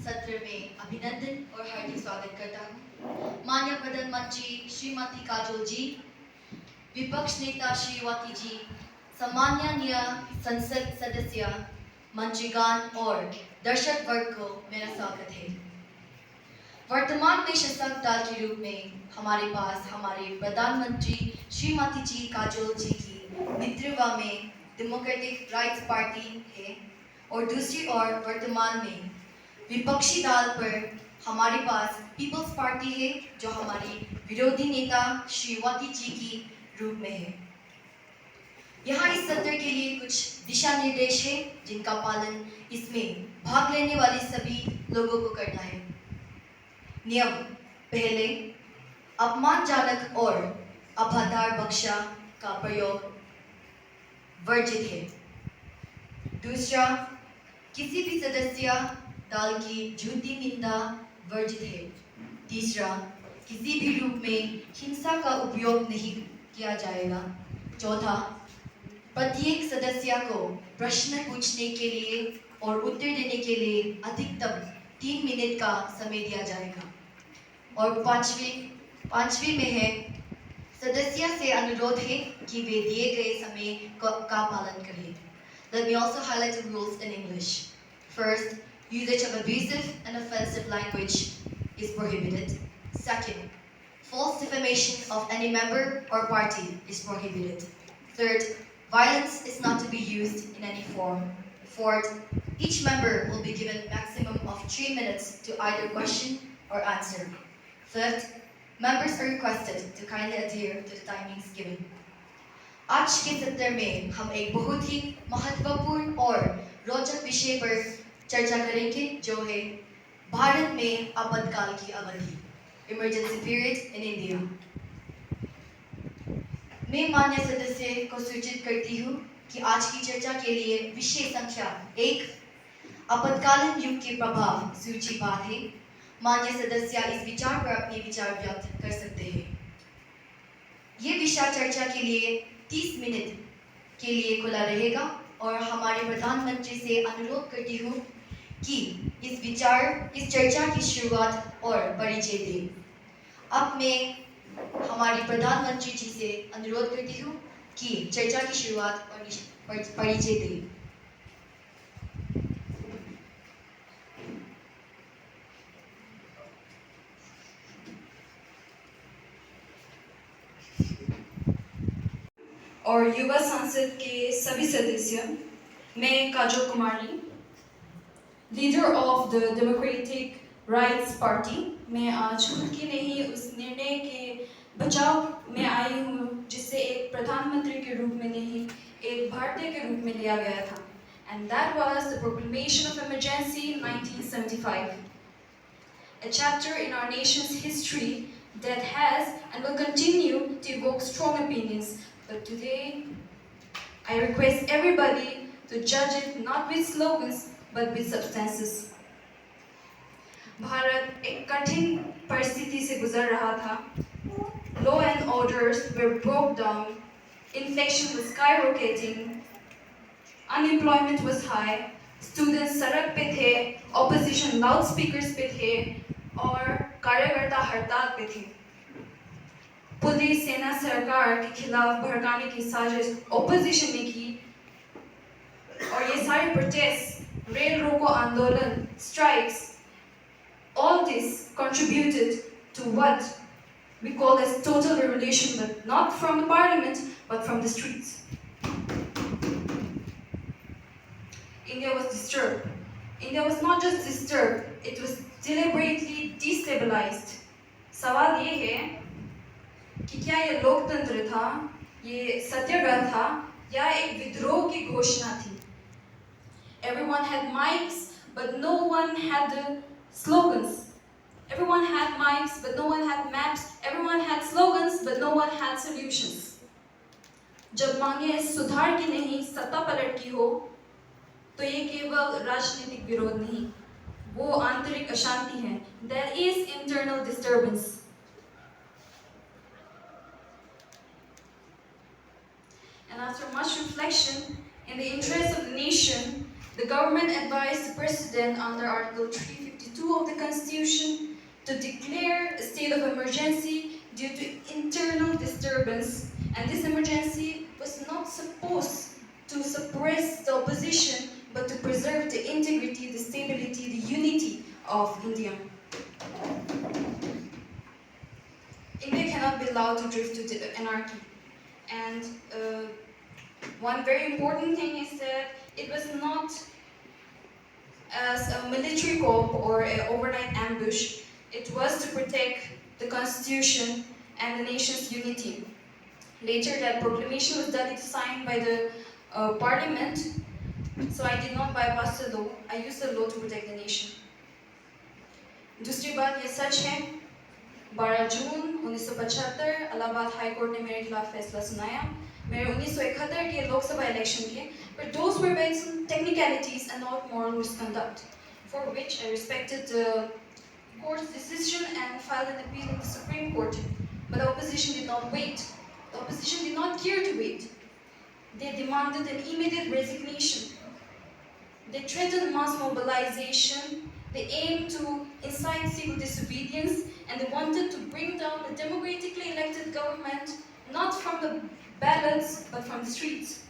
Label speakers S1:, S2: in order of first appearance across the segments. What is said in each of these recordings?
S1: सत्र में अभिनंदन और हार्दिक स्वागत करता हूँ। माननीय प्रधानमंत्री श्रीमती काजोल जी, विपक्ष नेता श्रीमती जी, सम्माननीय संसद सदस्य, मंत्रीगण और दर्शक वर्ग को मेरा स्वागत है। वर्तमान में शासक दल के रूप में हमारे पास हमारे प्रधानमंत्री श्रीमती जी काजोल जी की नेतृत्व में डेमोक्रेटिक राइट्स पार्टी है और दूसरी ओर वर्तमान में विपक्षी दल पर हमारे पास पीपल्स पार्टी है जो हमारी विरोधी नेता श्रीमती जी की रूप में है। यहाँ इस सत्र के लिए कुछ दिशा निर्देश है जिनका पालन इसमें भाग लेने वाले सभी लोगों को करना है। नियम: पहले, अपमानजनक और अभद्र भाषा का प्रयोग वर्जित है। दूसरा, किसी भी सदस्य दल की झूठी निंदा वर्जित है। तीसरा, किसी भी रूप में हिंसा का उपयोग नहीं किया जाएगा। चौथा, प्रत्येक सदस्य को प्रश्न पूछने के लिए और उत्तर देने के लिए अधिकतम 3 मिनट का समय दिया जाएगा। और पांचवी में है, सदस्य से अनुरोध है कि वे दिए गए समय का पालन करें। Let me also highlight the rules in English. First, usage of abusive and offensive language is prohibited. Second, false defamation of any member or party is prohibited. Third, violence is not to be used in any form. Fourth, each member will be given maximum of 3 minutes to either question or answer. Fifth, members are requested to kindly adhere to the timings given. आज के सत्र में हम एक बहुत ही महत्वपूर्ण और रोचक विषय पर चर्चा करेंगे जो है भारत में आपातकाल की अवधि, इमरजेंसी पीरियड इन इंडिया। मैं मान्य सदस्य को सूचित करती हूँ कि आज की चर्चा के लिए विषय संख्या 1 आपातकालीन युग के प्रभाव सूचीबद्ध है। मान्य सदस्य इस विचार पर अपने विचार व्यक्त कर सकते हैं। ये विषय चर्चा के लिए 30 मिनट के लिए खुला रहेगा और हमारे प्रधानमंत्री से अनुरोध करती हूँ कि इस चर्चा की शुरुआत और परिचय दें। अब मैं हमारी प्रधानमंत्री जी से अनुरोध करती हूँ कि चर्चा की शुरुआत और परिचय दें।
S2: और युवा संसद के सभी सदस्य, मैं Kajol Kumari, leader of the democratic rights party, मैं आज खुद की नहीं उस निर्णय के बचाव में आई हूँ जिसे एक प्रधानमंत्री के रूप में नहीं एक भारतीय के रूप में लिया गया था, and that was the proclamation of emergency in 1975, a chapter in our nation's history that has and will continue to evoke strong opinions. But today, I request everybody to judge it not with slogans but with substances. Bharat एक कठिन परिस्थिति से गुजर रहा था. Law and orders were broke down. Inflation was skyrocketing. Unemployment was high. Students सड़क पे थे, opposition loudspeakers पे थे, और कार्यकर्ता हड़ताल पे थे. पुलिस सेना सरकार के खिलाफ भड़काने की साजिश ओपोजिशन ने की और ये सारे प्रोटेस्ट, रेल रोको आंदोलन, strikes, all this contributed to what we call as total revolution, but not from the parliament but from the streets. India was disturbed. India was not just disturbed, it was deliberately destabilized. सवाल ये है कि क्या ये लोकतंत्र था, ये सत्याग्रह था या एक विद्रोह की घोषणा थी? Everyone had mics, but no one had the slogans. Everyone had mics, but no one had maps. Everyone had slogans, but no one had solutions. जब मांगे सुधार की नहीं सत्ता पलट की हो, तो ये केवल राजनीतिक विरोध नहीं, वो आंतरिक अशांति है. There is internal disturbance. And after much reflection, in the interest of the nation, The government advised the President under Article 352 of the Constitution to declare a state of emergency due to internal disturbance, and this emergency was not supposed to suppress the opposition but to preserve the integrity, the stability, the unity of India. India cannot be allowed to drift to anarchy. And one very important thing is that it was not as a military coup or an overnight ambush. It was to protect the constitution and the nation's unity. Later, that proclamation was duly signed by the parliament, so I did not bypass the law. I used the law to protect the nation. दूसरी बात ये सच है 12 जून 1975 Allahabad high court ने मेरे खिलाफ फैसला सुनाया मेरे 1971 के लोकसभा इलेक्शन के but those were based on technicalities and not moral misconduct, for which I respected the court's decision and filed an appeal in the Supreme Court. But the opposition did not wait. The opposition did not care to wait. They demanded an immediate resignation. They threatened mass mobilization. They aimed to incite civil disobedience, and they wanted to bring down the democratically elected government, not from the ballots, but from the streets.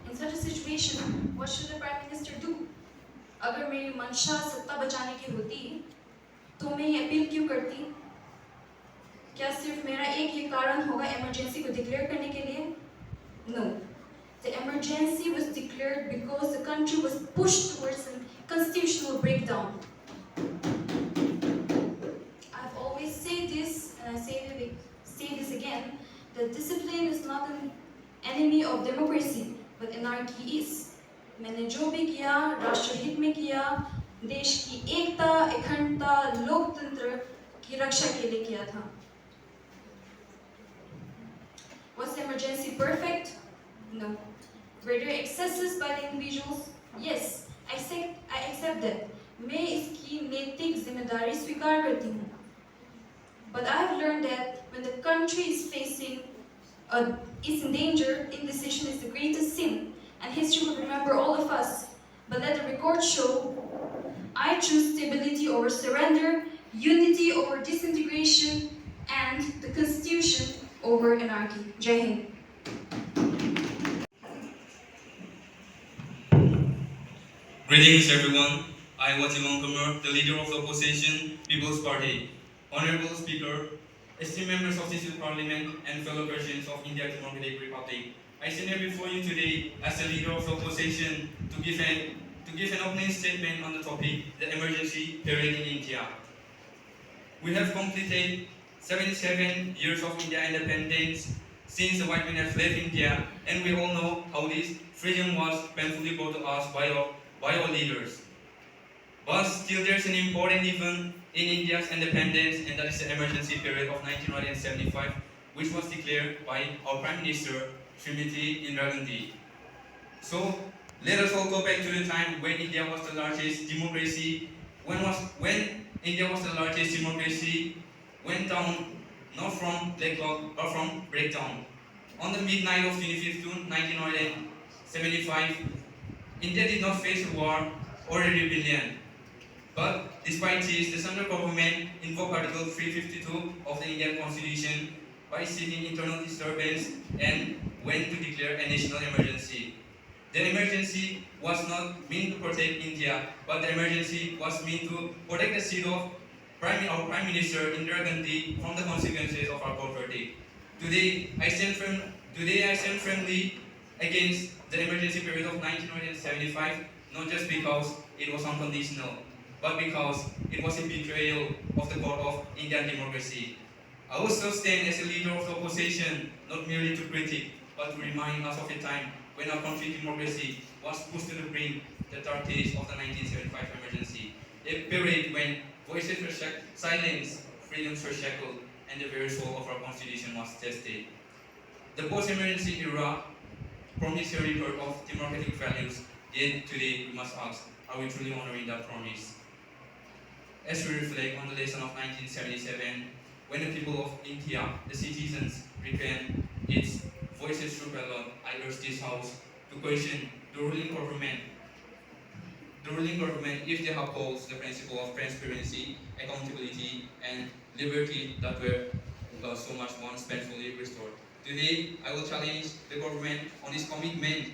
S2: In such a situation, what should the Prime Minister do? अगर मेरी मंशा सत्ता बचाने की होती, तो मैं ये अपील क्यों करती? क्या सिर्फ मेरा एक ही कारण होगा इमरजेंसी को डिक्लेयर करने के लिए? No. The emergency was declared because the country was pushed towards a constitutional breakdown. I've always said this, and I say this again, that discipline is not an enemy of democracy, but anarchy is. मैंने जो भी किया राष्ट्रहित में किया, देश की एकता, अखंडता, लोकतंत्र की रक्षा के लिए किया था. Was the emergency perfect? No. Were there excesses by the individuals? Yes, I accept that. मैं इसकी नैतिक जिम्मेदारी स्वीकार करती हूँ. But I have learned that when the country is is in danger, indecision is the greatest sin, and history will remember all of us. But let the record show, I choose stability over surrender, unity over disintegration, and the constitution over anarchy. Jai Hind.
S3: Greetings everyone, I am Wati Kumar, the leader of the opposition People's Party. Honorable Speaker, esteemed members of this Parliament and fellow Persians of India Democratic Republic, I stand here before you today as the leader of the opposition to give an opening statement on the topic, the emergency period in India. We have completed 77 years of India independence since the white men have left India, and we all know how this freedom was painfully brought to us by our leaders. But still there's an important event in India's independence, and that is the emergency period of 1975, which was declared by our Prime Minister, Srimati Indira Gandhi. So let us all go back to the time when India was the largest democracy, when India was the largest democracy, went down not from backlog but from breakdown. On the midnight of 25th June 1975, India did not face a war or a rebellion. But despite this, the central government invoked Article 352 of the Indian Constitution by seeking internal disturbance and went to declare a national emergency. The emergency was not meant to protect India, but the emergency was meant to protect the seat of our Prime Minister Indira Gandhi from the consequences of our poverty. Today, I stand firmly against the emergency period of 1975, not just because it was unconditional, but because it was a betrayal of the core of Indian democracy. I also stand as a leader of the opposition, not merely to critique, but to remind us of a time when our country's democracy was pushed to the brink, the dark days of the 1975 emergency, a period when voices were silenced, freedoms were shackled, and the very soul of our constitution was tested. The post-emergency era promised a rebirth of democratic values, yet today we must ask, are we truly honoring that promise? As we reflect on the lesson of 1977, when the people of India, the citizens, reclaimed its voices through ballot, I urge this House to question the ruling government, if they uphold the principle of transparency, accountability, and liberty that were so much once painfully restored. Today, I will challenge the government on its commitment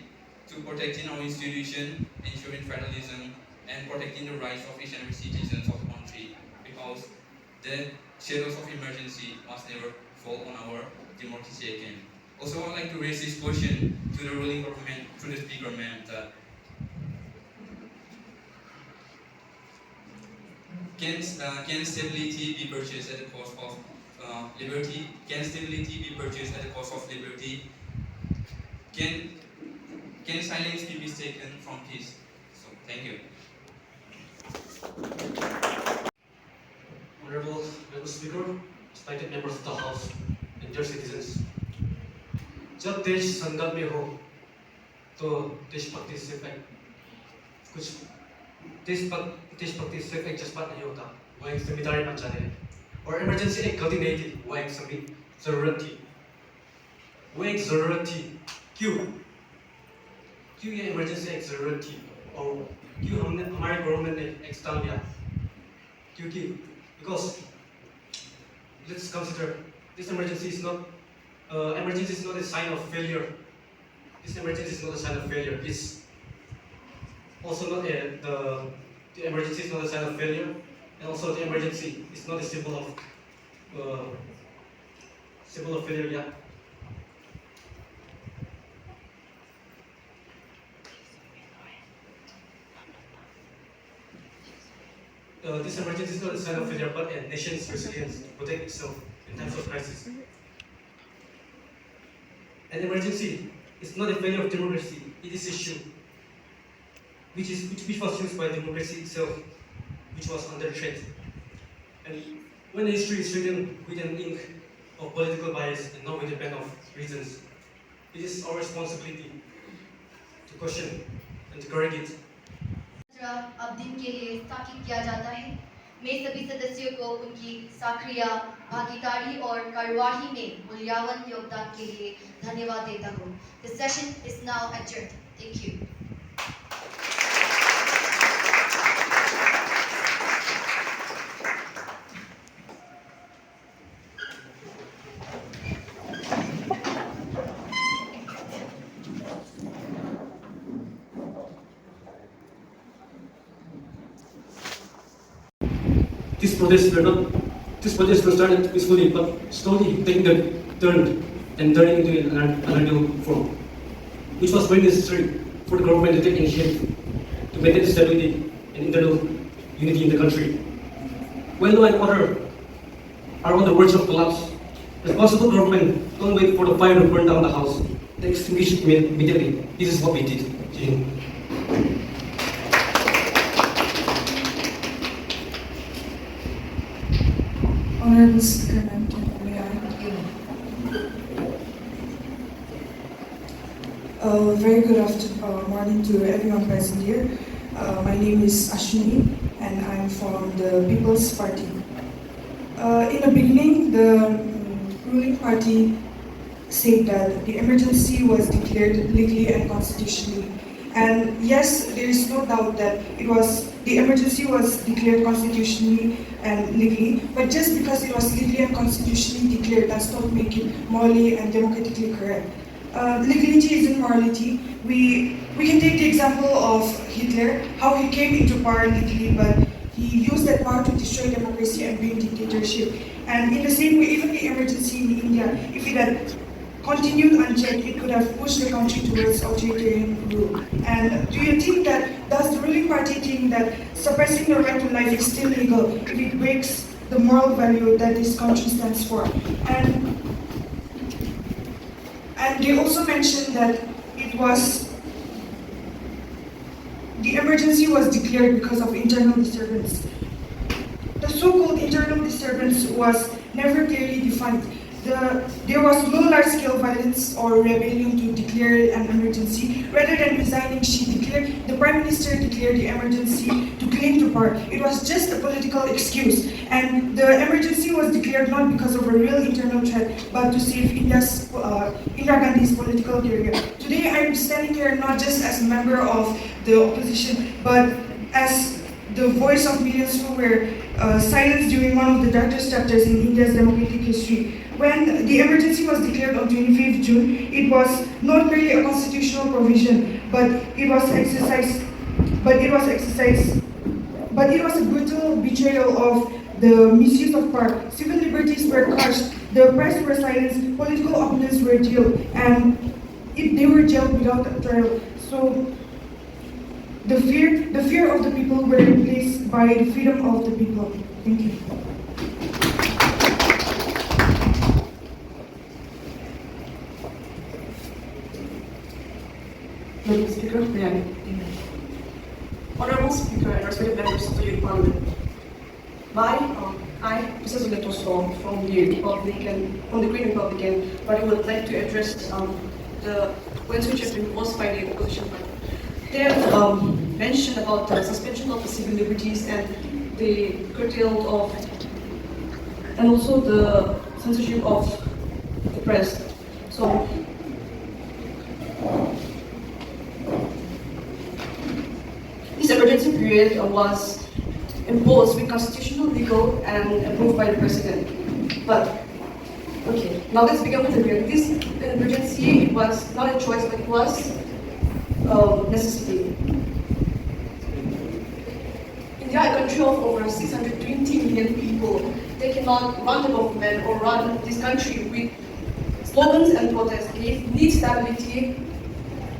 S3: to protecting our institution, ensuring federalism, and protecting the rights of each and every citizen of the country, because the shadows of emergency must never fall on our democracy again. Also, I would like to raise this question to the ruling government, to the speaker, ma'am, that can stability be purchased at the cost of liberty? Can stability be purchased at the cost of liberty? Can silence be mistaken from peace? So, thank you.
S4: Honorable Speaker, respected members of the House, and dear citizens, जब देश संकट में हो तो देशभक्ति सिर्फ एक जज्बात नहीं होता, वह एक जिम्मेदारी बन जाती है। और इमरजेंसी एक गलती नहीं थी, वह एक जरूरत थी। वह एक जरूरत थी। क्यों ये इमरजेंसी एक जरूरत थी और क्यों हमारे गवर्नमेंट ने एक स्टैंड लिया? क्योंकि because let's consider this emergency is not a sign of failure. This emergency is not a sign of failure. It's also not the emergency is not a sign of failure, and also the emergency is not a symbol of failure. Yeah. This emergency is not a sign of failure, but a nation's resilience to protect itself in times of crisis. An emergency is not a failure of democracy; it is issue, which was used by democracy itself, which was under threat. And when history is written with an ink of political bias and not with a pen of reasons, it is our responsibility to question and to correct it.
S1: अब दिन के लिए स्थापित किया जाता है। मैं सभी सदस्यों को उनकी सक्रिय भागीदारी और कार्यवाही में मूल्यवान योगदान के लिए धन्यवाद देता हूँ। The session is now adjourned. Thank you.
S4: This protest was started peacefully, but slowly taking the turning into an anarchical form, which was very necessary for the government to take initiative to maintain stability and internal unity in the country. When law and order are on the verge of collapse, responsible government don't wait for the fire to burn down the house. They extinguish it immediately. This is what we did.
S5: Honorable Speaker, may I? Very good morning to everyone present here. My name is Ashwini and I'm from the People's Party. In the beginning, the ruling party said that the emergency was declared legally and constitutionally. And yes, there is no doubt that the emergency was declared constitutionally and legally, but just because it was legally and constitutionally declared does not make it morally and democratically correct. Legality isn't morality. We can take the example of Hitler, how he came into power legally, but he used that power to destroy democracy and bring dictatorship. And in the same way, even the emergency in India, if it had continued unchecked, it could have pushed the country towards authoritarian rule. And do you think that, does the ruling party think that suppressing the right to life is still legal if it breaks the moral value that this country stands for? And they also mentioned that the emergency was declared because of internal disturbance. The so-called internal disturbance was never clearly defined. there was no large-scale violence or rebellion to declare an emergency. Rather than resigning, the Prime Minister declared the emergency to cling to power. It was just a political excuse, and the emergency was declared not because of a real internal threat, but to save Indira Gandhi's political career. Today, I'm standing here not just as a member of the opposition, but as the voice of millions who were silenced during one of the darkest chapters in India's democratic history. When the emergency was declared on 25th June, it was not merely a constitutional provision, but it was a brutal betrayal of the misuse of power. Civil liberties were crushed, the press were silenced, political opponents were jailed, and they were jailed without a trial. So the fear of the people were replaced by the freedom of the people. Thank you.
S6: Madam Speaker, may I? Honorable Speaker and respected members of the Youth Parliament. I, Mr. Zuleto from the Green Republican Party, would like to address the points which have been posed by the opposition party. They have mentioned about the suspension of the civil liberties and the curtail of, and also the censorship of the press. So, this emergency period was imposed with constitutional, legal, and approved by the president. But, okay, now let's begin with the period. This emergency was not a choice, but it was necessity. India, a country of over 620 million people, they cannot run the government or run this country with slogans and protests. They need stability,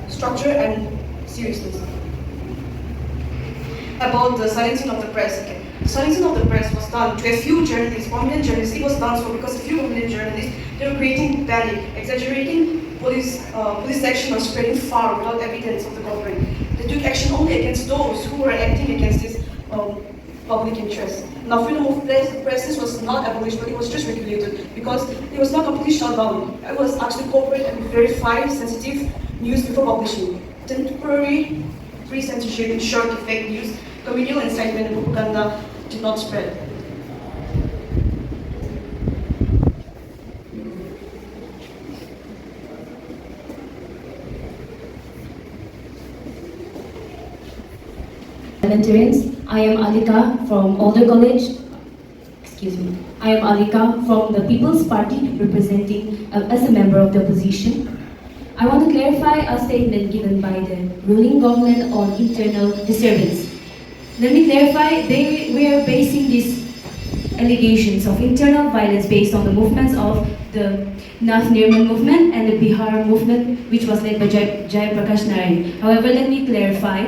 S6: structure, and seriousness. About the silencing of the press. Okay. The silencing of the press was done to a few journalists, prominent journalists. It was done so because a few prominent journalists, they were creating panic, exaggerating police action, or spreading far without evidence of the government. They took action only against those who were acting against this public interest. Now, freedom of press was not abolished, but it was just regulated because it was not completely shut down. It was actually corporate and verify sensitive news before publishing. Temporary free censorship ensured the fake news, communal incitement, and propaganda did not spread.
S7: Parliamentarians, I am Alika from Alder College. I am Alika from the People's Party, representing as a member of the opposition. I want to clarify a statement given by the ruling government on internal disturbance. Let me clarify, we are basing these allegations of internal violence based on the movements of the Nav Nirman movement and the Bihar movement, which was led by Jai Prakash Narayan. However, let me clarify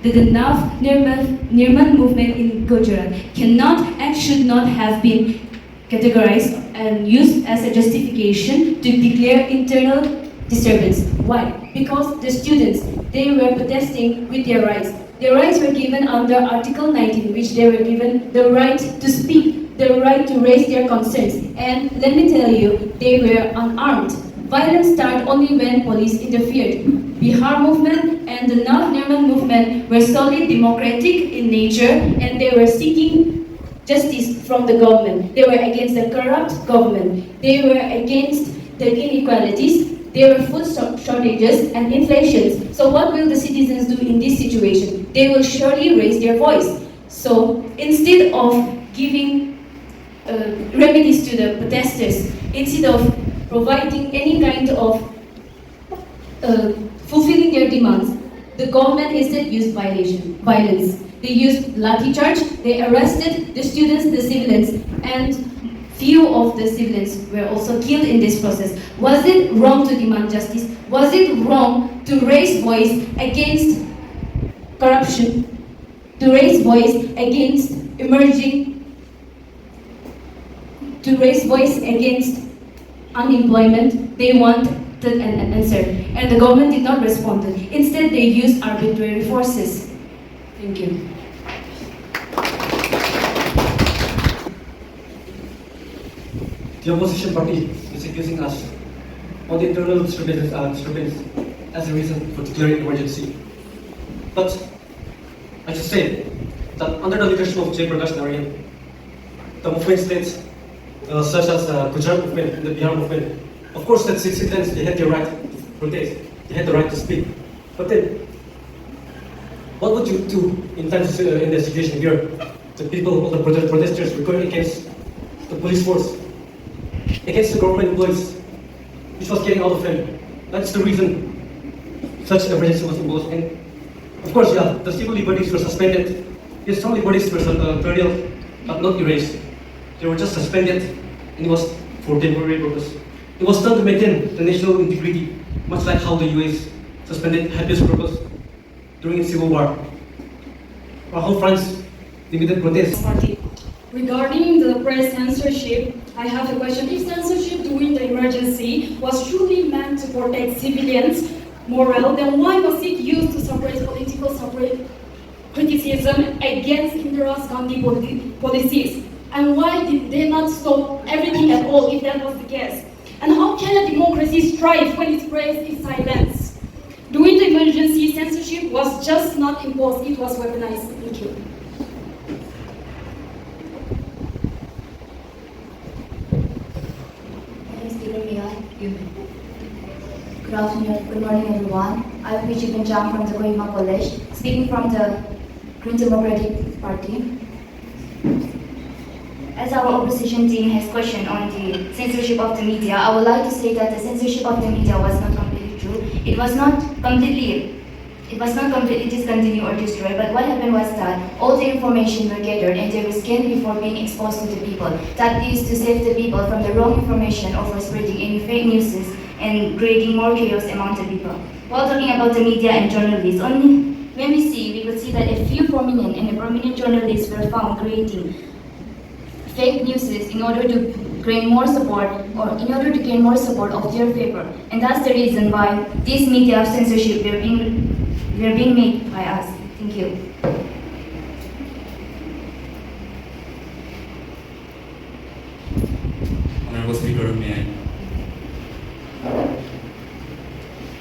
S7: that the Nav Nirman movement in Gujarat cannot and should not have been categorized and used as a justification to declare internal disturbance. Why? Because the students, they were protesting with their rights. Their rights were given under Article 19, which they were given the right to speak, the right to raise their concerns. And let me tell you, they were unarmed. Violence started only when police interfered. Bihar movement and the Nav Nirman movement were solely democratic in nature, and they were seeking justice from the government. They were against the corrupt government. They were against the inequalities. There were food shortages and inflations. So what will the citizens do in this situation? They will surely raise their voice. So instead of giving remedies to the protesters, instead of providing any kind of fulfilling their demands, the government instead used violence. They used lathi charge, they arrested the students, the civilians, and few of the civilians were also killed in this process. Was it wrong to demand justice? Was it wrong to raise voice against corruption? To raise voice against to raise voice against unemployment? They wanted an answer, and the government did not respond. Instead, they used arbitrary forces. Thank you.
S4: the opposition party is accusing us on the internal disturbance as a reason for declaring emergency. But I should say that under the leadership of J. Prakash Narayan, the movement states such as Gujarat movement and the Bihar movement, of course that citizens, they had the right to protest, they had the right to speak. But then, what would you do in the situation here? The people, all the protesters were going against the police force, against the government employees, which was getting out of hand. That's the reason such emergency was imposed. And of course, yeah, the civil liberties were suspended. Yes, some liberties were curtailed, but not erased. They were just suspended, and it was for temporary purpose. It was done to maintain the national integrity, much like how the US suspended habeas corpus during the Civil War, or how France limited protests.
S8: Party. Regarding the press censorship, I have a question. If censorship during the emergency was truly meant to protect civilians' morale, then why was it used to suppress political criticism against Indira Gandhi policies? And why did they not stop everything at all if that was the case? And how can a democracy strive when its press is silenced? During the emergency, censorship was just not imposed, it was weaponized. Thank you.
S9: Good afternoon, good morning everyone. I'm Pichipin Chang from the Kohima College, speaking from the Green Democratic Party. As our opposition team has questioned on the censorship of the media, I would like to say that the censorship of the media was not completely true. It was not completely discontinued or destroyed, but what happened was that all the information were gathered and they were scanned before being exposed to the people. That is to save the people from the wrong information or for spreading any fake news and creating more chaos among the people. While talking about the media and journalists, only when we could see that a few prominent journalists were found creating fake news in order to gain more support of their paper. And that's the reason why this media censorship were being made by us. Thank you.
S3: Honorable Speaker, may I?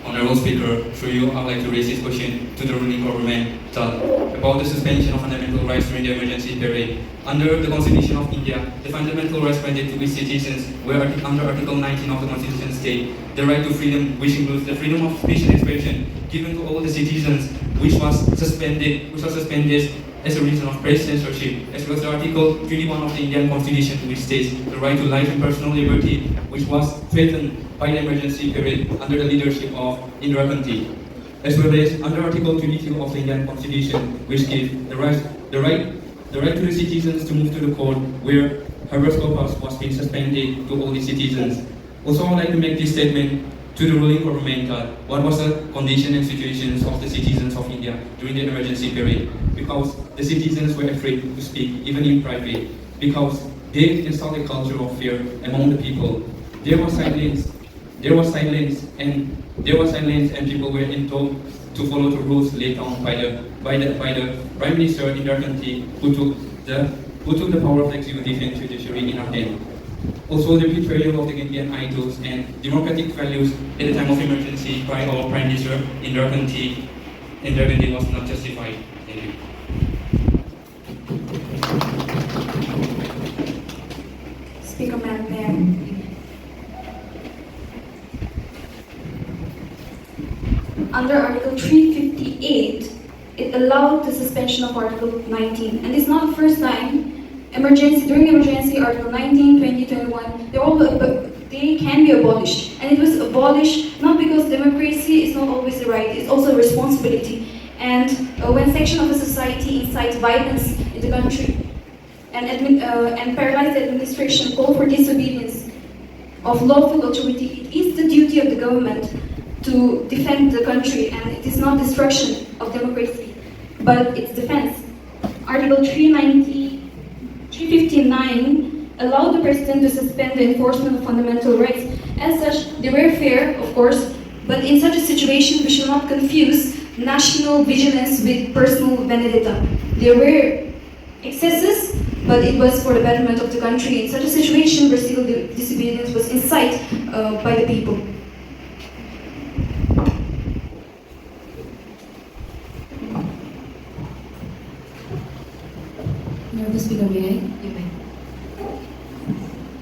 S3: Honorable Speaker, through you, I would like to raise this question to the ruling government about the suspension of fundamental rights during the emergency period. Under the Constitution of India, the fundamental rights granted to its citizens were under Article 19 of the Constitution state the right to freedom, which includes the freedom of speech and expression given to all the citizens, which was suspended as a reason of press censorship, as well as Article 21 of the Indian Constitution, which states the right to life and personal liberty, which was threatened by the emergency period under the leadership of Indira Gandhi, as well as under Article 22 of the Indian Constitution, which gives the right to the citizens to move to the court where habeas corpus was being suspended to all the citizens. Also, I would like to make this statement to the ruling government that what was the condition and situations of the citizens of India during the emergency period, because the citizens were afraid to speak even in private, because they installed a culture of fear among the people. There was silence and people were told to follow the rules laid down by the Prime Minister Indira Gandhi, who took the power of the executive and judiciary in her hand. Also, the betrayal of the Indian ideals and democratic values at the time of emergency by our Prime Minister Indira Gandhi was not justified. Thank you.
S8: Speaker, Madam. Under Article 358, it allowed the suspension of Article 19, and it's not the first time. During emergency, Article 19, 20, 21, they can be abolished, and it was abolished not because democracy is not always the right; it's also a responsibility. And when section of a society incites violence in the country and paralyze the administration, call for disobedience of lawful authority, it is the duty of the government to defend the country, and it is not destruction of democracy, but it's defense. Article 359 allowed the president to suspend the enforcement of fundamental rights. As such, they were fair, of course, but in such a situation, we should not confuse national vigilance with personal vendetta. There were excesses, but it was for the betterment of the country in such a situation where civil disobedience was incited by the people.
S7: Honorable Speaker, may I?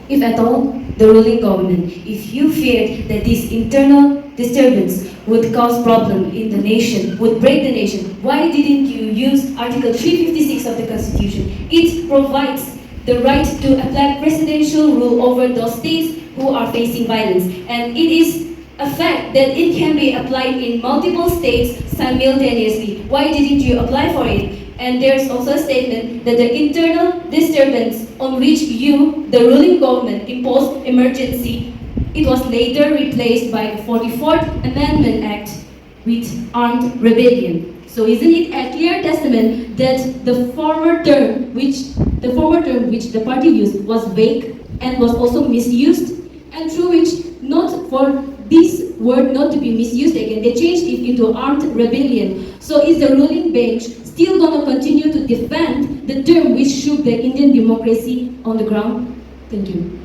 S7: If at all, the ruling government, if you feared that this internal disturbance would cause problem in the nation, would break the nation, why didn't you use Article 356 of the Constitution? It provides the right to apply presidential rule over those states who are facing violence. And it is a fact that it can be applied in multiple states simultaneously. Why didn't you apply for it? And there's also a statement that the internal disturbance on which you, the ruling government, imposed emergency, it was later replaced by the 44th Amendment Act with armed rebellion. So isn't it a clear testament that the former term which the party used was vague and was also misused, and through which, not for this word not to be misused again, they changed it into armed rebellion. So is the ruling bench still going to continue to defend the term which shook the Indian democracy on the ground? Thank you.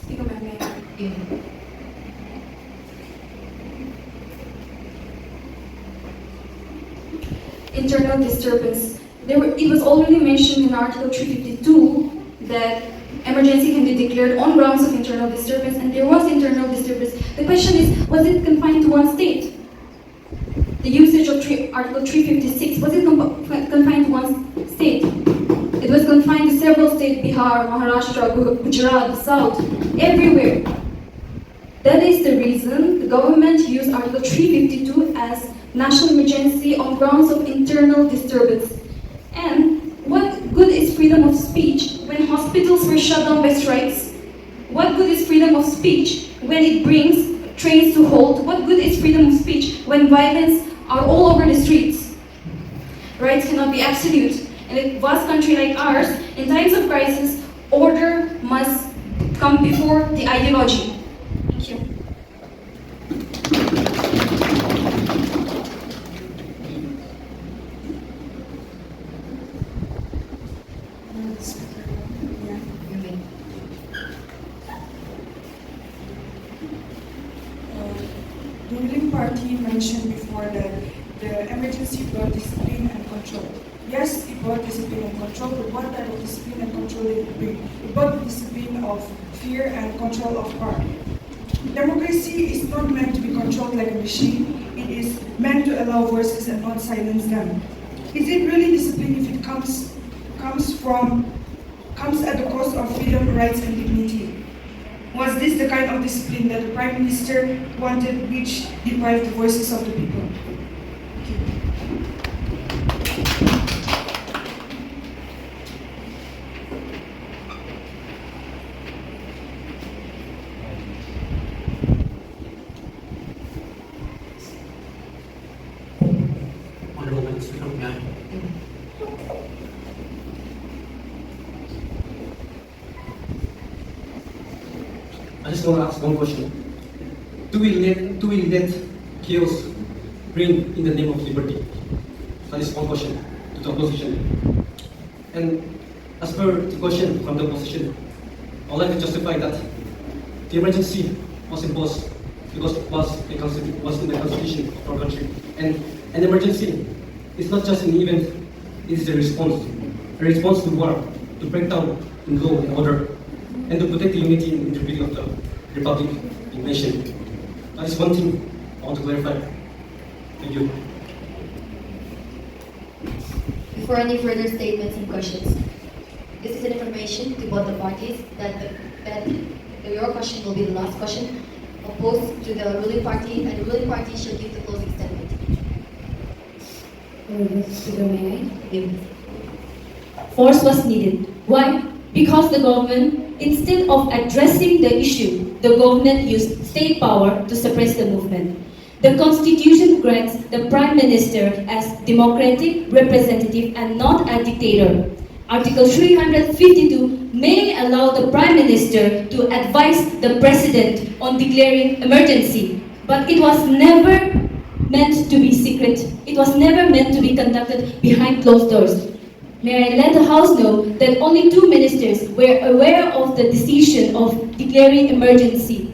S8: Speaker, may I? Internal disturbance. It was already mentioned in Article 352 that emergency can be declared on grounds of internal disturbance, and there was internal disturbance. The question is, was it confined to one state? The usage of Article 356, was it confined to one state? It was confined to several states: Bihar, Maharashtra, Gujarat, the South, everywhere. That is the reason the government used Article 352 as national emergency on grounds of internal disturbance. And what good is freedom of speech when hospitals were shut down by strikes? What good is freedom of speech when it brings trains to halt? What good is freedom of speech when violence are all over the streets? Rights cannot be absolute. In a vast country like ours, in times of crisis, order must come before the ideology. Thank you.
S5: The ruling party mentioned before that the emergency brought discipline and control. Yes, it brought discipline and control, but what type of discipline and control did it bring? It brought the discipline of fear and control of power. Democracy is not meant to be controlled like a machine. It is meant to allow voices and not silence them. Is it really discipline if it comes at the cost of freedom, rights, and dignity? Was this the kind of discipline that the Prime Minister wanted, which deprived the voices of the people?
S4: Honorable Speaker, may I? I just want to ask one question. Do we let chaos reign in the name of liberty? That is one question to the opposition. And as per the question from the opposition, I would like to justify that the emergency was imposed because it was in the constitution of our country. And an emergency is not just an event, it is a response to war, to break down in law and order, and to protect the unity and integrity of the republic and nation. That is one thing I want to clarify. Thank you.
S1: Before any further statements and questions, this is an information to both the parties that your question will be the last question opposed to the ruling party, and the ruling party shall give the closing statement.
S7: Speaker, may I? Force was needed. Why? Because the government, instead of addressing the issue, the government used state power to suppress the movement. The Constitution grants the Prime Minister as democratic representative and not a dictator. Article 352 may allow the Prime Minister to advise the President on declaring emergency, but it was never meant to be secret. It was never meant to be conducted behind closed doors. May I let the House know that only 2 ministers were aware of the decision of declaring emergency.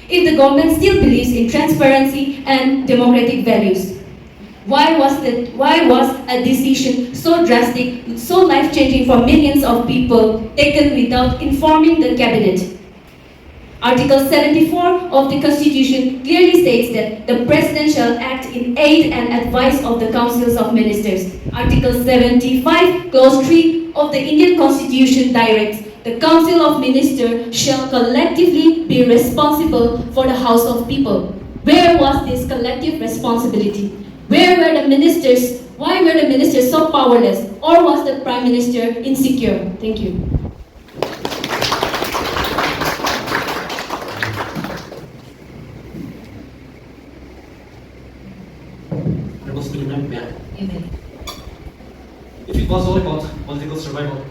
S7: If the government still believes in transparency and democratic values, why was a decision so drastic, so life-changing for millions of people taken without informing the cabinet? Article 74 of the Constitution clearly states that the President shall act in aid and advice of the Councils of Ministers. Article 75, Clause 3 of the Indian Constitution directs the Council of Ministers shall collectively be responsible for the House of People. Where was this collective responsibility? Where were the ministers? Why were the ministers so powerless? Or was the Prime Minister insecure? Thank you. Amen.
S4: If it was all about political survival,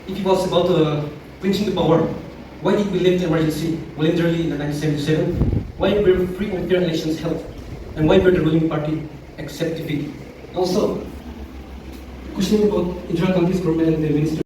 S4: if it was about clinching the power, why did we lift the emergency voluntarily in 1977? Why were free and fair elections held? And why were the ruling party accept defeat? Also, questioning about internal countries, government and the minister.